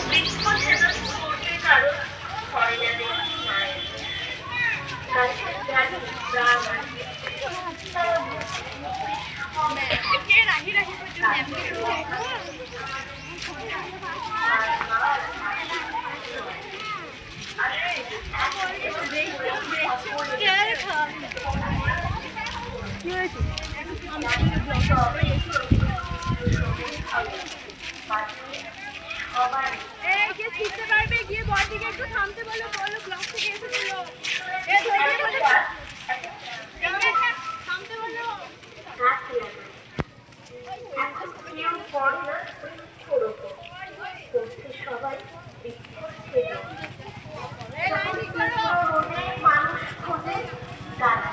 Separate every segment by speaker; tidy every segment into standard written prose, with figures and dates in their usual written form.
Speaker 1: বৃক্ষ ছেদন করতে কারো হয় না দেখি মায়ের গাছের জানি প্রাণ আছে তারা
Speaker 2: গিয়ে বড়দিকে একটু থামতে বলো বলো ব্লক থেকে এসেছিল থামতে বলো
Speaker 1: এখন কেউ পড়ে না বৃক্ষরোপণ করছে সবাই বৃক্ষচ্ছেদন মানুষ খোঁজে গাছ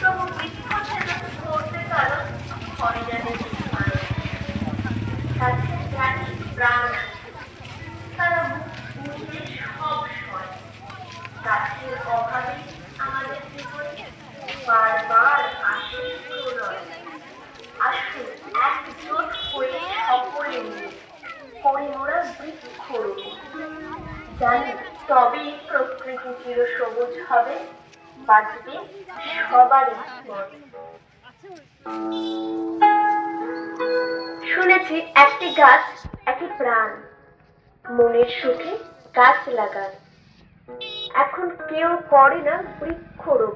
Speaker 1: তবু বৃক্ষচ্ছেদন করতে কারো হয় না দেখি মায়ের গাছের জানি প্রাণ আছে তারা বুঝে সব সয় গাছের অভাবে আমাদের জীবনে বারবার আসে প্রলয় আসুন একজোট হয়ে সকলে মিলে করি মোরা বৃক্ষরোপণ জানি তবেই প্রকৃতি চিরসবুজ হবে বাঁচবে সবারই মন শুনেছি একটি গাছ একটি প্রাণ মনের সুখে গাছ লাগান এখন কেউ করে না বৃক্ষরোপণ